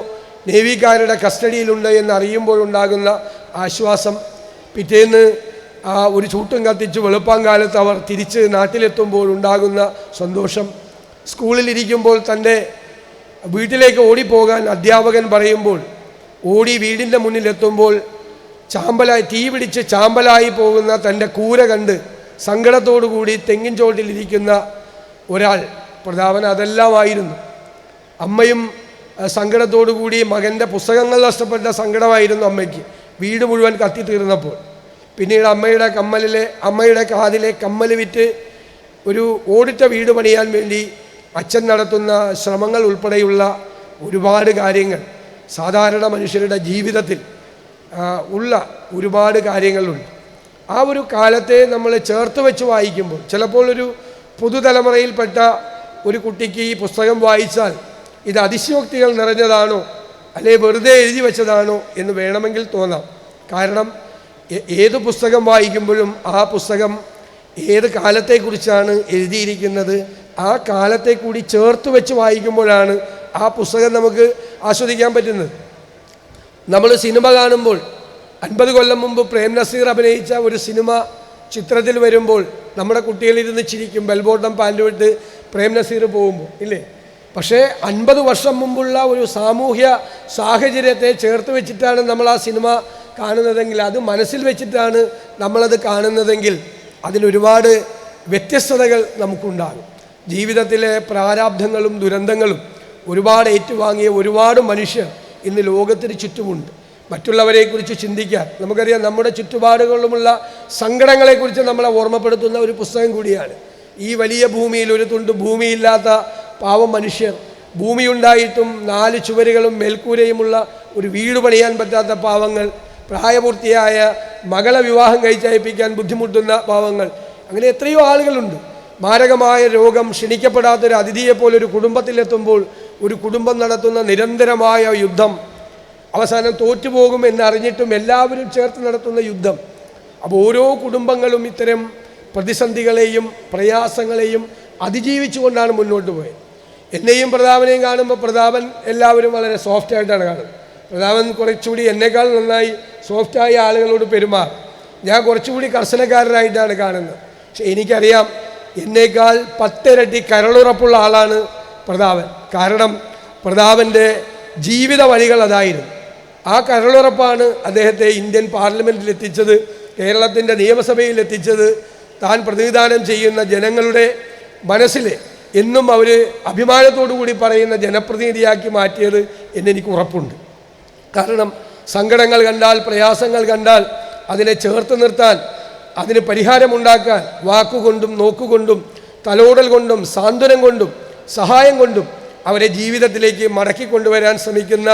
നേവിക്കാരുടെ കസ്റ്റഡിയിലുണ്ട് എന്നറിയുമ്പോഴുണ്ടാകുന്ന ആശ്വാസം, പിറ്റേന്ന് ഒരു ചൂട്ടും കത്തിച്ച് വെളുപ്പാങ്കാലത്ത് അവർ തിരിച്ച് നാട്ടിലെത്തുമ്പോൾ ഉണ്ടാകുന്ന സന്തോഷം, സ്കൂളിലിരിക്കുമ്പോൾ തൻ്റെ വീട്ടിലേക്ക് ഓടിപ്പോകാൻ അധ്യാപകൻ പറയുമ്പോൾ ഓടി വീടിൻ്റെ മുന്നിലെത്തുമ്പോൾ ചാമ്പലായി തീ പിടിച്ച് ചാമ്പലായി പോകുന്ന തൻ്റെ കൂര കണ്ട് സങ്കടത്തോടു കൂടി തെങ്ങിൻ ചോട്ടിലിരിക്കുന്ന ഒരാൾ പ്രതാപൻ അതെല്ലാമായിരുന്നു. അമ്മയും സങ്കടത്തോടു കൂടി മകൻ്റെ പുസ്തകങ്ങൾ നഷ്ടപ്പെട്ട സങ്കടമായിരുന്നു അമ്മയ്ക്ക്, വീട് മുഴുവൻ കത്തിത്തീർന്നപ്പോൾ. പിന്നീട് അമ്മയുടെ കാതിലെ കമ്മൽ വിറ്റ് ഒരു ഓടിട്ട വീട് പണിയാൻ വേണ്ടി അച്ഛൻ നടത്തുന്ന ശ്രമങ്ങൾ ഉൾപ്പെടെയുള്ള ഒരുപാട് കാര്യങ്ങൾ സാധാരണ മനുഷ്യരുടെ ജീവിതത്തിൽ ഉള്ള ഒരുപാട് കാര്യങ്ങളുണ്ട്. ആ ഒരു കാലത്തെ നമ്മൾ ചേർത്ത് വെച്ച് വായിക്കുമ്പോൾ ചിലപ്പോൾ ഒരു പുതുതലമുറയിൽപ്പെട്ട ഒരു കുട്ടിക്ക് ഈ പുസ്തകം വായിച്ചാൽ ഇത് അതിശയോക്തികൾ നിറഞ്ഞതാണോ അല്ലെ വെറുതെ എഴുതി വെച്ചതാണോ എന്ന് വേണമെങ്കിൽ തോന്നാം. കാരണം ഏത് പുസ്തകം വായിക്കുമ്പോഴും ആ പുസ്തകം ഏത് കാലത്തെക്കുറിച്ചാണ് എഴുതിയിരിക്കുന്നത്, ആ കാലത്തെ കൂടി ചേർത്ത് വെച്ച് വായിക്കുമ്പോഴാണ് ആ പുസ്തകം നമുക്ക് ആസ്വദിക്കാൻ പറ്റുന്നത്. നമ്മൾ സിനിമ കാണുമ്പോൾ 50 കൊല്ലം മുമ്പ് പ്രേം നസീർ അഭിനയിച്ച ഒരു സിനിമ ചിത്രത്തിൽ വരുമ്പോൾ നമ്മുടെ കുട്ടികളിരുന്ന് ചിരിക്കും, ബെൽബോട്ടം പാൻറ് വിട്ട് പ്രേം നസീർ പോകുമ്പോൾ, ഇല്ലേ? പക്ഷേ 50 വർഷം മുമ്പുള്ള ഒരു സാമൂഹ്യ സാഹചര്യത്തെ ചേർത്ത് വെച്ചിട്ടാണ് നമ്മൾ ആ സിനിമ കാണുന്നതെങ്കിൽ, അത് മനസ്സിൽ വെച്ചിട്ടാണ് നമ്മളത് കാണുന്നതെങ്കിൽ അതിനൊരുപാട് വ്യത്യസ്തതകൾ നമുക്കുണ്ടാകും. ജീവിതത്തിലെ പ്രാരാബ്ധങ്ങളും ദുരന്തങ്ങളും ഒരുപാട് ഏറ്റുവാങ്ങിയ ഒരുപാട് മനുഷ്യർ ഇന്ന് ലോകത്തിന് ചുറ്റുമുണ്ട്. മറ്റുള്ളവരെക്കുറിച്ച് ചിന്തിക്കാൻ നമുക്കറിയാം, നമ്മുടെ ചുറ്റുപാടുകളിലുമുള്ള സങ്കടങ്ങളെക്കുറിച്ച് നമ്മളെ ഓർമ്മപ്പെടുത്തുന്ന ഒരു പുസ്തകം കൂടിയാണ്. ഈ വലിയ ഭൂമിയിൽ ഒരു തുണ്ട് ഭൂമിയില്ലാത്ത പാവം മനുഷ്യർ, ഭൂമിയുണ്ടായിട്ടും 4 ചുവരുകളും മേൽക്കൂരയുമുള്ള ഒരു വീട് പണിയാൻ പറ്റാത്ത പാവങ്ങൾ, പ്രായപൂർത്തിയായ മകളെ വിവാഹം കഴിച്ചയപ്പിക്കാൻ ബുദ്ധിമുട്ടുന്ന പാവങ്ങൾ, അങ്ങനെ എത്രയോ ആളുകളുണ്ട്. മാരകമായ രോഗം, ക്ഷണിക്കപ്പെടാത്തൊരു അതിഥിയെപ്പോലൊരു കുടുംബത്തിലെത്തുമ്പോൾ ഒരു കുടുംബം നടത്തുന്ന നിരന്തരമായ യുദ്ധം, അവസാനം തോറ്റുപോകും എന്നറിഞ്ഞിട്ടും എല്ലാവരും ചേർത്ത് നടത്തുന്ന യുദ്ധം. അപ്പോൾ ഓരോ കുടുംബങ്ങളും ഇത്തരം പ്രതിസന്ധികളെയും പ്രയാസങ്ങളെയും അതിജീവിച്ചുകൊണ്ടാണ് മുന്നോട്ട് പോയത്. എന്നെയും പ്രതാപനെയും കാണുമ്പോൾ പ്രതാപൻ എല്ലാവരും വളരെ സോഫ്റ്റായിട്ടാണ് കാണുന്നത്. പ്രതാപൻ കുറച്ചുകൂടി എന്നേക്കാൾ നന്നായി സോഫ്റ്റായ ആളുകളോട് പെരുമാറും. ഞാൻ കുറച്ചുകൂടി കർശനക്കാരനായിട്ടാണ് കാണുന്നത്. പക്ഷെ എനിക്കറിയാം, എന്നേക്കാൾ 10 ഇരട്ടി കരളുറപ്പുള്ള ആളാണ് പ്രതാപൻ. കാരണം പ്രതാപൻ്റെ ജീവിത വഴികൾ അതായിരുന്നു. ആ കരളുറപ്പാണ് അദ്ദേഹത്തെ ഇന്ത്യൻ പാർലമെൻറ്റിൽ എത്തിച്ചത്, കേരളത്തിൻ്റെ നിയമസഭയിൽ എത്തിച്ചത്. താൻ പ്രതിനിധാനം ചെയ്യുന്ന ജനങ്ങളുടെ മനസ്സിൽ എന്നും അവർ അഭിമാനത്തോടു കൂടി പറയുന്ന ജനപ്രതിനിധിയാക്കി മാറ്റിയത് എന്നെനിക്ക് ഉറപ്പുണ്ട്. കാരണം സങ്കടങ്ങൾ കണ്ടാൽ, പ്രയാസങ്ങൾ കണ്ടാൽ അതിനെ ചേർത്ത് നിർത്താൻ, അതിന് പരിഹാരമുണ്ടാക്കാൻ വാക്കുകൊണ്ടും നോക്കുകൊണ്ടും തലോടൽ കൊണ്ടും സാന്ത്വനം കൊണ്ടും സഹായം കൊണ്ടും അവരെ ജീവിതത്തിലേക്ക് മടക്കിക്കൊണ്ടുവരാൻ ശ്രമിക്കുന്ന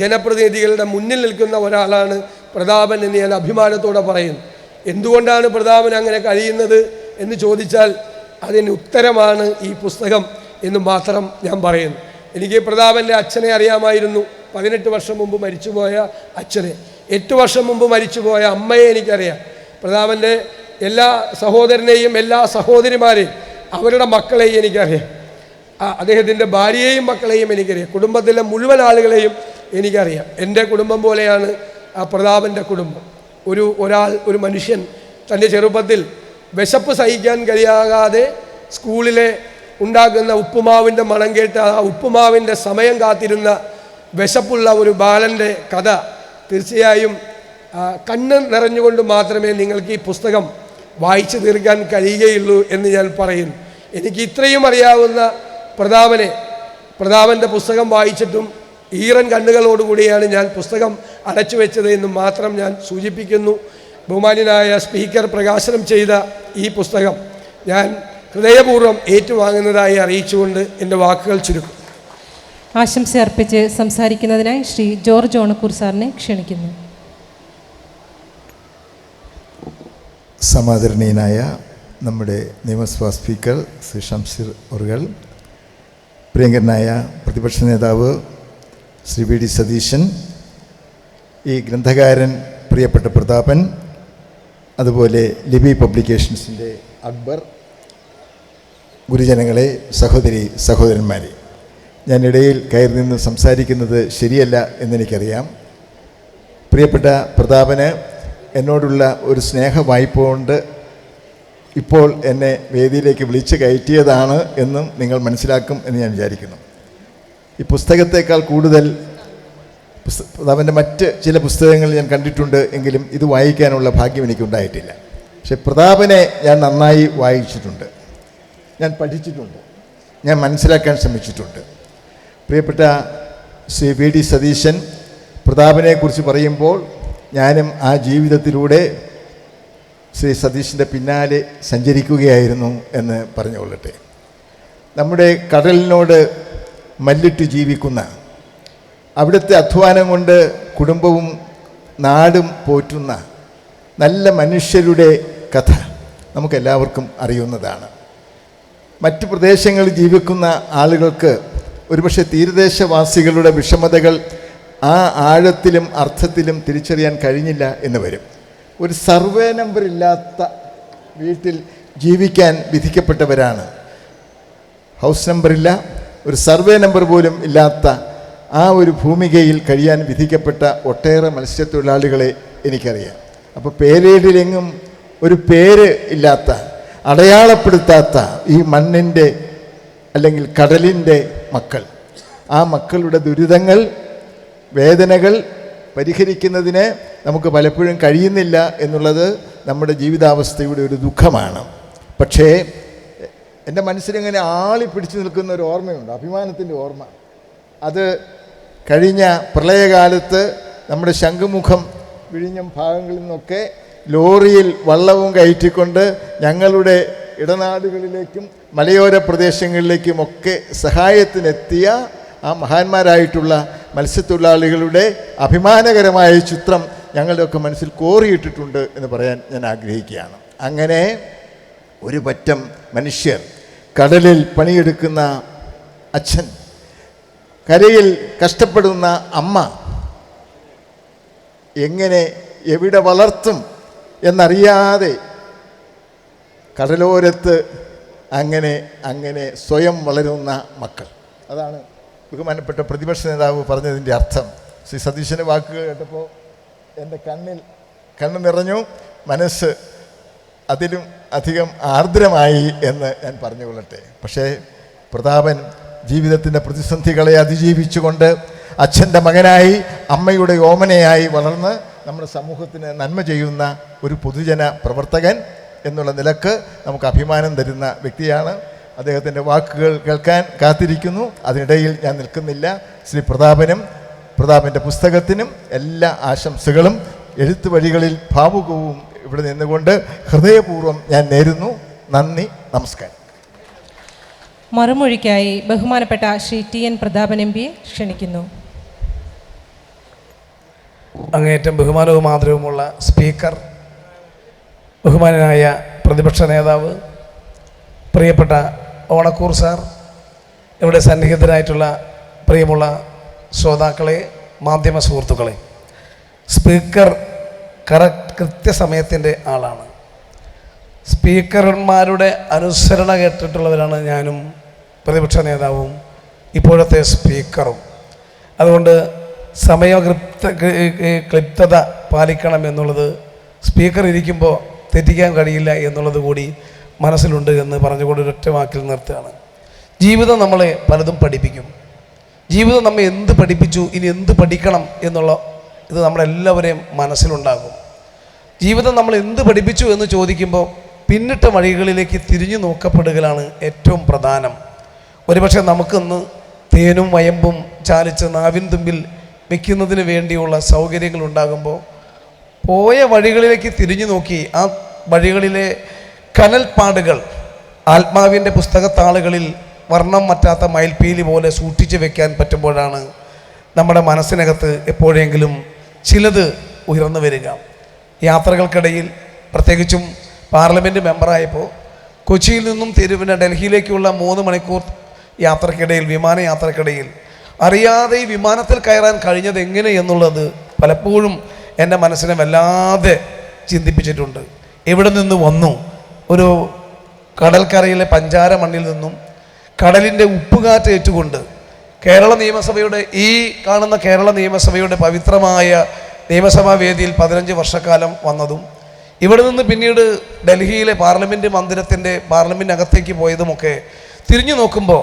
ജനപ്രതിനിധികളുടെ മുന്നിൽ നിൽക്കുന്ന ഒരാളാണ് പ്രതാപൻ എന്ന് ഞാൻ അഭിമാനത്തോടെ പറയുന്നു. എന്തുകൊണ്ടാണ് പ്രതാപൻ അങ്ങനെ കഴിയുന്നത് എന്ന് ചോദിച്ചാൽ അതിന് ഉത്തരമാണ് ഈ പുസ്തകം എന്ന് മാത്രം ഞാൻ പറയുന്നു. എനിക്ക് പ്രതാപൻ്റെ അച്ഛനെ അറിയാമായിരുന്നു, 18 വർഷം മുമ്പ് മരിച്ചുപോയ അച്ഛനെ. 8 വർഷം മുമ്പ് മരിച്ചുപോയ അമ്മയെ എനിക്കറിയാം. പ്രതാപൻ്റെ എല്ലാ സഹോദരനെയും എല്ലാ സഹോദരിമാരെയും അവരുടെ മക്കളെയും എനിക്കറിയാം. അദ്ദേഹത്തിൻ്റെ ഭാര്യയെയും മക്കളെയും എനിക്കറിയാം. കുടുംബത്തിലെ മുഴുവൻ ആളുകളെയും എനിക്കറിയാം. എൻ്റെ കുടുംബം പോലെയാണ് ആ പ്രതാപൻ്റെ കുടുംബം. ഒരു മനുഷ്യൻ തൻ്റെ ചെറുപ്പത്തിൽ വിശപ്പ് സഹിക്കാൻ കഴിയാതെ സ്കൂളിലെ ഉണ്ടാക്കുന്ന ഉപ്പുമാവിൻ്റെ മണം കേട്ട് ആ ഉപ്പുമാവിൻ്റെ സമയം കാത്തിരുന്ന വിശപ്പുള്ള ഒരു ബാലൻ്റെ കഥ തീർച്ചയായും കണ്ണ് നിറഞ്ഞുകൊണ്ട് മാത്രമേ നിങ്ങൾക്ക് ഈ പുസ്തകം വായിച്ചു തീർക്കാൻ കഴിയുകയുള്ളൂ എന്ന് ഞാൻ പറയുന്നു. എനിക്ക് ഇത്രയും അറിയാവുന്ന പ്രതാപൻ്റെ പുസ്തകം വായിച്ചിട്ടും ഈറൻ കണ്ണുകളോടുകൂടിയാണ് ഞാൻ പുസ്തകം അടച്ചു വെച്ചത് എന്ന് മാത്രം ഞാൻ സൂചിപ്പിക്കുന്നു. ബഹുമാന്യനായ സ്പീക്കർ പ്രകാശനം ചെയ്ത ഈ പുസ്തകം ഞാൻ ഹൃദയപൂർവ്വം ഏറ്റുവാങ്ങുന്നതായി അറിയിച്ചുകൊണ്ട് എൻ്റെ വാക്കുകൾ ചുരുക്കും. ആശംസ അർപ്പിച്ച് സംസാരിക്കുന്നതിനായി ശ്രീ ജോർജ് ഓണക്കൂർ സാറിനെ ക്ഷണിക്കുന്നു. സമാദരണീയനായ നമ്മുടെ നിയമസഭാ സ്പീക്കർ ശ്രീ ഷംസീർ ഉറുകൾ, പ്രിയങ്കരനായ പ്രതിപക്ഷ നേതാവ് ശ്രീ വി ഡി സതീശൻ, ഈ ഗ്രന്ഥകാരൻ പ്രിയപ്പെട്ട പ്രതാപൻ, അതുപോലെ ലിബി പബ്ലിക്കേഷൻസിൻ്റെ അക്ബർ, ഗുരുജനങ്ങളെ, സഹോദരി സഹോദരന്മാരെ, ഞാനിടയിൽ കയറി നിന്ന് സംസാരിക്കുന്നത് ശരിയല്ല എന്നെനിക്കറിയാം. പ്രിയപ്പെട്ട പ്രതാപന് എന്നോടുള്ള ഒരു സ്നേഹ വായ്പ കൊണ്ട് ഇപ്പോൾ എന്നെ വേദിയിലേക്ക് വിളിച്ച് കയറ്റിയതാണ് എന്നും നിങ്ങൾ മനസ്സിലാക്കും എന്ന് ഞാൻ വിചാരിക്കുന്നു. ഈ പുസ്തകത്തേക്കാൾ കൂടുതൽ പ്രതാപൻ്റെ മറ്റ് ചില പുസ്തകങ്ങൾ ഞാൻ കണ്ടിട്ടുണ്ട്, എങ്കിലും ഇത് വായിക്കാനുള്ള ഭാഗ്യം എനിക്കുണ്ടായിട്ടില്ല. പക്ഷെ പ്രതാപനെ ഞാൻ നന്നായി വായിച്ചിട്ടുണ്ട്, ഞാൻ പഠിച്ചിട്ടുണ്ട്, ഞാൻ മനസ്സിലാക്കാൻ ശ്രമിച്ചിട്ടുണ്ട്. പ്രിയപ്പെട്ട ശ്രീ വി ഡി സതീശൻ പ്രതാപനെക്കുറിച്ച് പറയുമ്പോൾ ഞാനും ആ ജീവിതത്തിലൂടെ ശ്രീ സതീശൻ്റെ പിന്നാലെ സഞ്ചരിക്കുകയായിരുന്നു എന്ന് പറഞ്ഞുകൊള്ളട്ടെ. നമ്മുടെ കടലിനോട് മല്ലിട്ട് ജീവിക്കുന്ന, അവിടുത്തെ അധ്വാനം കൊണ്ട് കുടുംബവും നാടും പോറ്റുന്ന നല്ല മനുഷ്യരുടെ കഥ നമുക്കെല്ലാവർക്കും അറിയുന്നതാണ്. മറ്റു പ്രദേശങ്ങളിൽ ജീവിക്കുന്ന ആളുകൾക്ക് ഒരുപക്ഷെ തീരദേശവാസികളുടെ വിഷമതകൾ ആ ആഴത്തിലും അർത്ഥത്തിലും തിരിച്ചറിയാൻ കഴിഞ്ഞില്ല എന്ന് വരും. ഒരു സർവേ നമ്പർ ഇല്ലാത്ത വീട്ടിൽ ജീവിക്കാൻ വിധിക്കപ്പെട്ടവരാണ്. ഹൗസ് നമ്പറില്ല, ഒരു സർവേ നമ്പർ പോലും ഇല്ലാത്ത ആ ഒരു ഭൂമികയിൽ കഴിയാൻ വിധിക്കപ്പെട്ട ഒട്ടേറെ മത്സ്യത്തൊഴിലാളികളെ എനിക്കറിയാം. അപ്പോൾ പേരേടിലെങ്ങും ഒരു പേര് ഇല്ലാത്ത, അടയാളപ്പെടുത്താത്ത ഈ മണ്ണിൻ്റെ അല്ലെങ്കിൽ കടലിൻ്റെ മക്കൾ, ആ മക്കളുടെ ദുരിതങ്ങൾ, വേദനകൾ പരിഹരിക്കുന്നതിന് നമുക്ക് പലപ്പോഴും കഴിയുന്നില്ല എന്നുള്ളത് നമ്മുടെ ജീവിതാവസ്ഥയുടെ ഒരു ദുഃഖമാണ്. പക്ഷേ എൻ്റെ മനസ്സിലിങ്ങനെ ആളി പിടിച്ചു നിൽക്കുന്ന ഒരു ഓർമ്മയുണ്ട്, അഭിമാനത്തിൻ്റെ ഓർമ്മ. അത് കഴിഞ്ഞ പ്രളയകാലത്ത് നമ്മുടെ ശംഖുമുഖം, വിഴിഞ്ഞം ഭാഗങ്ങളിൽ നിന്നൊക്കെ ലോറിയിൽ വള്ളവും കയറ്റിക്കൊണ്ട് ഞങ്ങളുടെ ഇടനാടുകളിലേക്കും മലയോര പ്രദേശങ്ങളിലേക്കുമൊക്കെ സഹായത്തിനെത്തിയ ആ മഹാന്മാരായിട്ടുള്ള മത്സ്യത്തൊഴിലാളികളുടെ അഭിമാനകരമായ ചിത്രം ഞങ്ങളുടെയൊക്കെ മനസ്സിൽ കോറിയിട്ടിട്ടുണ്ട് എന്ന് പറയാൻ ഞാൻ ആഗ്രഹിക്കുകയാണ്. അങ്ങനെ ഒരു പറ്റം മനുഷ്യർ, കടലിൽ പണിയെടുക്കുന്ന അച്ഛൻ, കരയിൽ കഷ്ടപ്പെടുന്ന അമ്മ, എങ്ങനെ എവിടെ വളർത്തും എന്നറിയാതെ കടലോരത്ത് അങ്ങനെ സ്വയം വളരുന്ന മക്കൾ. അതാണ് ബഹുമാനപ്പെട്ട പ്രതിപക്ഷ നേതാവ് പറഞ്ഞതിൻ്റെ അർത്ഥം. ശ്രീ സതീശൻ്റെ വാക്കുകൾ കേട്ടപ്പോൾ എൻ്റെ കണ്ണ് നിറഞ്ഞു, മനസ്സ് അതിലും അധികം ആർദ്രമായി എന്ന് ഞാൻ പറഞ്ഞുകൊള്ളട്ടെ. പക്ഷേ പ്രതാപൻ ജീവിതത്തിൻ്റെ പ്രതിസന്ധികളെ അതിജീവിച്ചുകൊണ്ട് അച്ഛൻ്റെ മകനായി, അമ്മയുടെ ഓമനയായി വളർന്ന് നമ്മുടെ സമൂഹത്തിന് നന്മ ചെയ്യുന്ന ഒരു പൊതുജന പ്രവർത്തകൻ എന്നുള്ള നിലക്ക് നമുക്ക് അഭിമാനം തരുന്ന വ്യക്തിയാണ്. അദ്ദേഹത്തിൻ്റെ വാക്കുകൾ കേൾക്കാൻ കാത്തിരിക്കുന്നു. അതിനിടയിൽ ഞാൻ നിൽക്കുന്നില്ല. ശ്രീ പ്രതാപൻ്റെ പുസ്തകത്തിനും എല്ലാ ആശംസകളും എഴുത്ത് വഴികളിൽ ഭാവുകവും ഇവിടെ നിന്നുകൊണ്ട് ഹൃദയപൂർവ്വം ഞാൻ നേരുന്നു. നന്ദി, നമസ്കാരം. മറുമൊഴിക്കായി ബഹുമാനപ്പെട്ട ശ്രീ TN പ്രതാപൻ MPയെ ക്ഷണിക്കുന്നു. അങ്ങേയറ്റം ബഹുമാനവും ആദരവുമുള്ള സ്പീക്കർ, ബഹുമാനനായ പ്രതിപക്ഷ നേതാവ്, പ്രിയപ്പെട്ട ഓണക്കൂർ സാർ, ഇവിടെ സന്നിഹിതരായിട്ടുള്ള പ്രിയമുള്ള ശ്രോതാക്കളെ, മാധ്യമ സുഹൃത്തുക്കളെ, സ്പീക്കർ കൃത്യസമയത്തിൻ്റെ ആളാണ്. സ്പീക്കർമാരുടെ അനുസരണ കേട്ടിട്ടുള്ളവരാണ് ഞാനും പ്രതിപക്ഷ നേതാവും ഇപ്പോഴത്തെ സ്പീക്കറും. അതുകൊണ്ട് ക്ലിപ്തത പാലിക്കണം എന്നുള്ളത് സ്പീക്കർ ഇരിക്കുമ്പോൾ തെറ്റിക്കാൻ കഴിയില്ല എന്നുള്ളത് കൂടി മനസ്സിലുണ്ട് എന്ന് പറഞ്ഞുകൊണ്ട് ഒരൊറ്റ വാക്കിൽ നിർത്തുകയാണ്. ജീവിതം നമ്മളെ പലതും പഠിപ്പിക്കും. ജീവിതം നമ്മെ എന്ത് പഠിപ്പിച്ചു, ഇനി എന്ത് പഠിക്കണം എന്നുള്ള ഇത് നമ്മളെല്ലാവരെയും മനസ്സിലുണ്ടാകും. ജീവിതം നമ്മൾ എന്ത് പഠിപ്പിച്ചു എന്ന് ചോദിക്കുമ്പോൾ പിന്നിട്ട വഴികളിലേക്ക് തിരിഞ്ഞു നോക്കപ്പെടുകയാണ് ഏറ്റവും പ്രധാനം. ഒരുപക്ഷെ നമുക്കിന്ന് തേനും വയമ്പും ചാലിച്ച് നാവിൻ തുമ്പിൽ വയ്ക്കുന്നതിന് വേണ്ടിയുള്ള സൗകര്യങ്ങൾ ഉണ്ടാകുമ്പോൾ പോയ വഴികളിലേക്ക് തിരിഞ്ഞു നോക്കി ആ വഴികളിലെ കനൽപ്പാടുകൾ ആത്മാവിൻ്റെ പുസ്തകത്താളുകളിൽ വർണ്ണം മറ്റാത്ത മയിൽപ്പീലി പോലെ സൂക്ഷിച്ച് വെക്കാൻ പറ്റുമ്പോഴാണ് നമ്മുടെ മനസ്സിനകത്ത് എപ്പോഴെങ്കിലും ചിലത് ഉയർന്നു വരിക. യാത്രകൾക്കിടയിൽ, പ്രത്യേകിച്ചും പാർലമെൻറ്റ് മെമ്പറായപ്പോൾ കൊച്ചിയിൽ നിന്നും ഡൽഹിയിലേക്കുള്ള 3 മണിക്കൂർ യാത്രക്കിടയിൽ, വിമാനയാത്രക്കിടയിൽ അറിയാതെ ഈ വിമാനത്തിൽ കയറാൻ കഴിഞ്ഞത് എങ്ങനെ എന്നുള്ളത് പലപ്പോഴും എൻ്റെ മനസ്സിനെ വല്ലാതെ ചിന്തിപ്പിച്ചിട്ടുണ്ട്. എവിടെ നിന്ന് വന്നു? ഒരു കടൽക്കരയിലെ പഞ്ചാര മണ്ണിൽ നിന്നും കടലിൻ്റെ ഉപ്പുകാറ്റ് ഏറ്റുകൊണ്ട് കേരള നിയമസഭയുടെ, ഈ കാണുന്ന കേരള നിയമസഭയുടെ പവിത്രമായ നിയമസഭാ വേദിയിൽ 15 വർഷക്കാലം വന്നതും ഇവിടെ നിന്ന് പിന്നീട് ഡൽഹിയിലെ പാർലമെൻറ്റിനകത്തേക്ക് പോയതുമൊക്കെ തിരിഞ്ഞു നോക്കുമ്പോൾ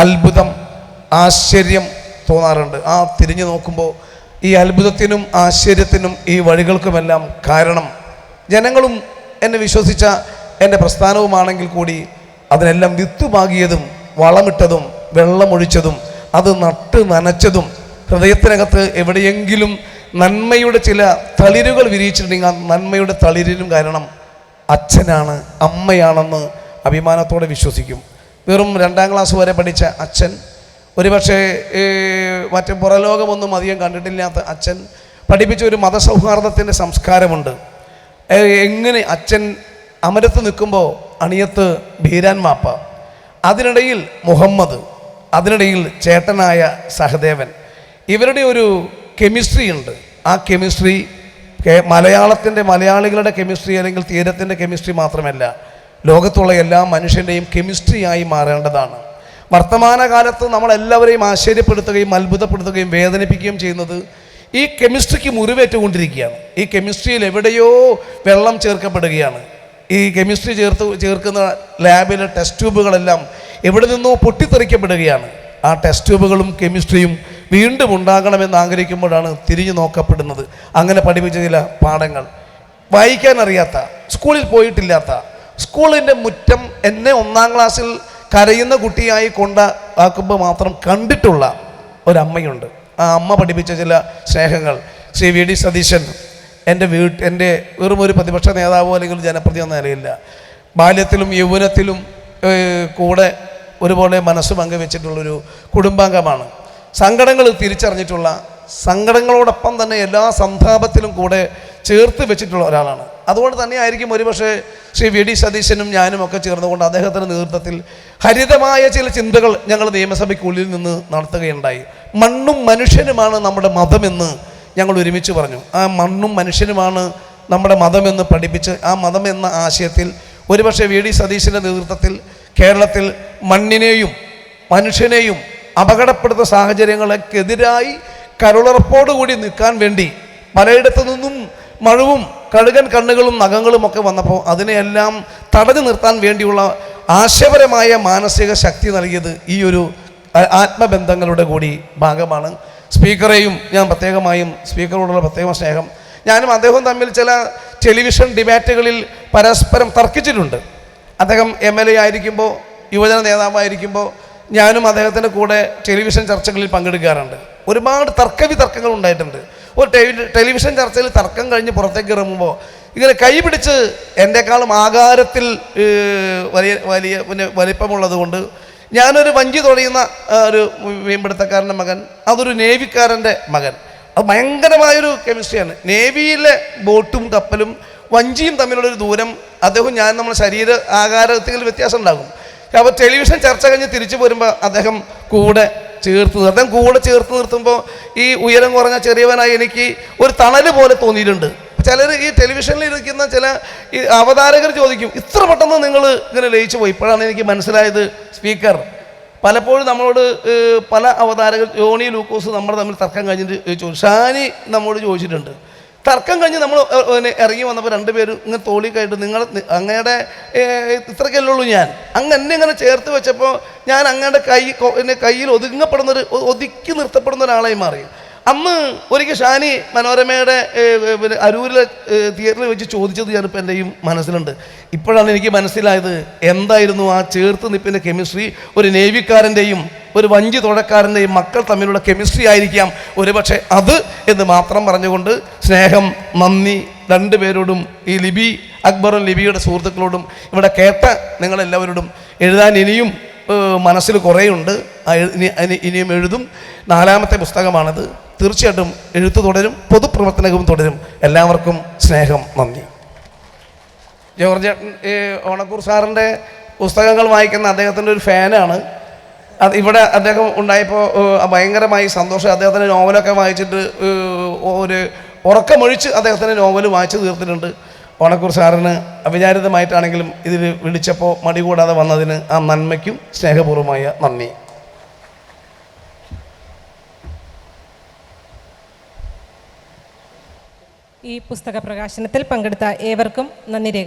അത്ഭുതം, ആശ്ചര്യം തോന്നാറുണ്ട്. ആ തിരിഞ്ഞു നോക്കുമ്പോൾ ഈ അത്ഭുതത്തിനും ആശ്ചര്യത്തിനും ഈ വഴികൾക്കുമെല്ലാം കാരണം ജനങ്ങളും എന്നെ വിശ്വസിച്ച എൻ്റെ പ്രസ്ഥാനവുമാണെങ്കിൽ കൂടി അതിനെല്ലാം വിത്തുപാകിയതും വളമിട്ടതും വെള്ളമൊഴിച്ചതും അത് നട്ട് നനച്ചതും ഹൃദയത്തിനകത്ത് എവിടെയെങ്കിലും നന്മയുടെ ചില തളിരുകൾ വിരിയിച്ചിട്ടുണ്ടെങ്കിൽ ആ നന്മയുടെ തളിരിനും കാരണം അച്ഛനാണ്, അമ്മയാണെന്ന് അഭിമാനത്തോടെ വിശ്വസിക്കും. വെറും 2ാം ക്ലാസ് വരെ പഠിച്ച അച്ഛൻ, ഒരുപക്ഷെ മറ്റു പുറലോകമൊന്നും അധികം കണ്ടിട്ടില്ലാത്ത അച്ഛൻ പഠിപ്പിച്ച ഒരു മതസൗഹാർദ്ദത്തിൻ്റെ സംസ്കാരമുണ്ട്. എങ്ങനെ അച്ഛൻ അമരത്ത് നിൽക്കുമ്പോൾ അണിയത്ത് ബീരാൻ മാപ്പ, അതിനിടയിൽ മുഹമ്മദ്, അതിനിടയിൽ ചേട്ടനായ സഹദേവൻ, ഇവരുടെ ഒരു കെമിസ്ട്രി ഉണ്ട്. ആ കെമിസ്ട്രി മലയാളികളുടെ കെമിസ്ട്രി അല്ലെങ്കിൽ തീരത്തിൻ്റെ കെമിസ്ട്രി മാത്രമല്ല, ലോകത്തുള്ള എല്ലാ മനുഷ്യൻ്റെയും കെമിസ്ട്രിയായി മാറേണ്ടതാണ്. വർത്തമാനകാലത്ത് നമ്മളെല്ലാവരെയും ആശ്ചര്യപ്പെടുത്തുകയും അത്ഭുതപ്പെടുത്തുകയും വേദനിപ്പിക്കുകയും ചെയ്യുന്നത് ഈ കെമിസ്ട്രിക്ക് മുറിവേറ്റുകൊണ്ടിരിക്കുകയാണ്. ഈ കെമിസ്ട്രിയിൽ എവിടെയോ വെള്ളം ചേർക്കപ്പെടുകയാണ്. ഈ കെമിസ്ട്രി ചേർക്കുന്ന ലാബിലെ ടെസ്റ്റ് ട്യൂബുകളെല്ലാം എവിടെ നിന്നോ പൊട്ടിത്തെറിക്കപ്പെടുകയാണ്. ആ ടെസ്റ്റ് ട്യൂബുകളും കെമിസ്ട്രിയും വീണ്ടും ഉണ്ടാകണമെന്ന് ആഗ്രഹിക്കുമ്പോഴാണ് തിരിഞ്ഞു നോക്കപ്പെടുന്നത്. അങ്ങനെ പഠിപ്പിച്ച ചില പാഠങ്ങൾ, വായിക്കാൻ അറിയാത്ത, സ്കൂളിൽ പോയിട്ടില്ലാത്ത, സ്കൂളിൻ്റെ മുറ്റം എന്നെ 1ാം ക്ലാസ്സിൽ കരയുന്ന കുട്ടിയായി കൊണ്ടാക്കുമ്പോൾ മാത്രം കണ്ടിട്ടുള്ള ഒരമ്മയുണ്ട്. ആ അമ്മ പഠിപ്പിച്ച ചില സ്നേഹങ്ങൾ. ശ്രീ VD സതീശൻ എൻ്റെ വെറും ഒരു പ്രതിപക്ഷ നേതാവോ അല്ലെങ്കിൽ ജനപ്രതിനിധി എന്ന നിലയില്ല, ബാല്യത്തിലും യൗവനത്തിലും കൂടെ ഒരുപോലെ മനസ്സ് പങ്കുവെച്ചിട്ടുള്ളൊരു കുടുംബാംഗമാണ്. സങ്കടങ്ങൾ തിരിച്ചറിഞ്ഞിട്ടുള്ള, സങ്കടങ്ങളോടൊപ്പം തന്നെ എല്ലാ സന്താപത്തിലും കൂടെ ചേർത്ത് വെച്ചിട്ടുള്ള ഒരാളാണ്. അതുകൊണ്ട് തന്നെ ആയിരിക്കും ഒരുപക്ഷെ ശ്രീ VD സതീശനും ഞാനും ഒക്കെ ചേർന്നുകൊണ്ട് അദ്ദേഹത്തിൻ്റെ നേതൃത്വത്തിൽ ഹരിതമായ ചില ചിന്തകൾ ഞങ്ങൾ നിയമസഭയ്ക്കുള്ളിൽ നിന്ന് നടത്തുകയുണ്ടായി. മണ്ണും മനുഷ്യനുമാണ് നമ്മുടെ മതമെന്ന് ഞങ്ങൾ ഒരുമിച്ച് പറഞ്ഞു. ആ മണ്ണും മനുഷ്യനുമാണ് നമ്മുടെ മതമെന്ന് പഠിപ്പിച്ച് ആ മതം എന്ന ആശയത്തിൽ ഒരുപക്ഷെ VD സതീശൻ്റെ നേതൃത്വത്തിൽ കേരളത്തിൽ മണ്ണിനെയും മനുഷ്യനെയും അപകടപ്പെടുത്തുന്ന സാഹചര്യങ്ങൾക്കെതിരായി കരുളറപ്പോടുകൂടി നിൽക്കാൻ വേണ്ടി പലയിടത്തു നിന്നും മഴവും കഴുകൻ കണ്ണുകളും നഖങ്ങളും ഒക്കെ വന്നപ്പോൾ അതിനെയെല്ലാം തടഞ്ഞു നിർത്താൻ വേണ്ടിയുള്ള ആശയപരമായ മാനസിക ശക്തി നൽകിയത് ഈ ഒരു ആത്മബന്ധങ്ങളുടെ കൂടി ഭാഗമാണ്. സ്പീക്കറെയും ഞാൻ പ്രത്യേകമായും, സ്പീക്കറോടുള്ള പ്രത്യേക സ്നേഹം, ഞാനും അദ്ദേഹവും തമ്മിൽ ചില ടെലിവിഷൻ ഡിബേറ്റുകളിൽ പരസ്പരം തർക്കിച്ചിട്ടുണ്ട്. അദ്ദേഹം MLA ആയിരിക്കുമ്പോൾ, യുവജന നേതാവായിരിക്കുമ്പോൾ ഞാനും അദ്ദേഹത്തിൻ്റെ കൂടെ ടെലിവിഷൻ ചർച്ചകളിൽ പങ്കെടുക്കാറുണ്ട്. ഒരുപാട് തർക്കങ്ങൾ ഉണ്ടായിട്ടുണ്ട്. ഒരു ടെലിവിഷൻ ചർച്ചയിൽ തർക്കം കഴിഞ്ഞ് പുറത്തേക്ക് ഇറങ്ങുമ്പോൾ ഇങ്ങനെ കൈപിടിച്ച് എൻ്റെക്കാളും ആകാരത്തിൽ വലിപ്പമുള്ളത് കൊണ്ട് ഞാനൊരു വഞ്ചി തുഴയുന്ന ഒരു മീൻപിടുത്തക്കാരൻ്റെ മകൻ, അതൊരു നേവിക്കാരൻ്റെ മകൻ. അത് ഭയങ്കരമായൊരു കെമിസ്ട്രിയാണ്. നേവിയിലെ ബോട്ടും കപ്പലും വഞ്ചിയും തമ്മിലുള്ളൊരു ദൂരം അദ്ദേഹം ഞാൻ നമ്മുടെ ശരീര ആകാരത്തിൽ വ്യത്യാസം ഉണ്ടാകും. അപ്പോൾ ടെലിവിഷൻ ചർച്ച കഴിഞ്ഞ് തിരിച്ചു പോരുമ്പോൾ അദ്ദേഹം കൂടെ ചേർത്ത് നിർത്തുമ്പോൾ ഈ ഉയരം കുറഞ്ഞ ചെറിയവനായി എനിക്ക് ഒരു തണൽ പോലെ തോന്നിയിട്ടുണ്ട്. ചിലർ ഈ ടെലിവിഷനിൽ ഇരിക്കുന്ന ചില ഈ അവതാരകർ ചോദിക്കും, ഇത്ര പെട്ടെന്ന് നിങ്ങൾ ഇങ്ങനെ ലയിച്ചു പോയി. ഇപ്പോഴാണ് എനിക്ക് മനസ്സിലായത്, സ്പീക്കർ പലപ്പോഴും നമ്മളോട് പല അവതാരകർ, ജോണി ലൂക്കോസ് നമ്മുടെ തമ്മിൽ തർക്കം കഴിഞ്ഞിട്ട് ചോദിച്ചു, ഷാനി നമ്മോട് ചോദിച്ചിട്ടുണ്ട്. തർക്കം കഴിഞ്ഞ് നമ്മൾ ഇറങ്ങി വന്നപ്പോൾ രണ്ടുപേരും ഇങ്ങനെ തോളിക്കായിട്ട് അങ്ങയുടെ ഇത്രയ്ക്കല്ലേ ഉള്ളൂ ഞാൻ, എന്നെ ഇങ്ങനെ ചേർത്ത് വെച്ചപ്പോൾ ഞാൻ അങ്ങയുടെ കയ്യിൽ ഒതുക്കി നിർത്തപ്പെടുന്ന ഒരാളായി മാറി. അന്ന് ഒരിക്കൽ ഷാനി മനോരമയുടെ അരൂരിലെ തിയേറ്ററിൽ വെച്ച് ചോദിച്ചത് ഞാനിപ്പോൾ എൻ്റെയും മനസ്സിലുണ്ട്. ഇപ്പോഴാണ് എനിക്ക് മനസ്സിലായത് എന്തായിരുന്നു ആ ചേർത്ത് നിൽപ്പിൻ്റെ കെമിസ്ട്രി. ഒരു നേവിക്കാരൻ്റെയും ഒരു വഞ്ചി തുഴക്കാരൻ്റെയും മക്കൾ തമ്മിലുള്ള കെമിസ്ട്രി ആയിരിക്കാം ഒരുപക്ഷെ അത് എന്ന് മാത്രം പറഞ്ഞുകൊണ്ട് സ്നേഹം, നന്ദി രണ്ടുപേരോടും, ഈ ലിബി അക്ബറും ലിബിയുടെ സുഹൃത്തുക്കളോടും ഇവിടെ കേട്ട നിങ്ങളെല്ലാവരോടും, എഴുതാൻ ഇനിയും മനസ്സിൽ കുറേയുണ്ട്. ഇനിയും എഴുതും. 4ാമത്തെ പുസ്തകമാണിത്. തീർച്ചയായിട്ടും എഴുത്ത് തുടരും, പൊതുപ്രവർത്തനവും തുടരും. എല്ലാവർക്കും സ്നേഹം, നന്ദി. ജോർജ് ഓണക്കൂർ സാറിൻ്റെ പുസ്തകങ്ങൾ വായിക്കുന്ന അദ്ദേഹത്തിൻ്റെ ഒരു ഫാനാണ്. അത് ഇവിടെ അദ്ദേഹം ഉണ്ടായപ്പോൾ ഭയങ്കരമായി സന്തോഷം. അദ്ദേഹത്തിൻ്റെ നോവലൊക്കെ വായിച്ചിട്ട് ഒരു ഉറക്കമൊഴിച്ച് അദ്ദേഹത്തിൻ്റെ നോവൽ വായിച്ച് തീർത്തിട്ടുണ്ട്. ഓണക്കൂർ സാറിന് അവിചാരിതമായിട്ടാണെങ്കിലും ഇതിൽ വിളിച്ചപ്പോൾ മടി കൂടാതെ വന്നതിന് ആ നന്മയ്ക്കും സ്നേഹപൂർവ്വമായ നന്ദി. ഈ പുസ്തക പ്രകാശനത്തിൽ പങ്കെടുത്ത ഏവർക്കും നന്ദി രേഖ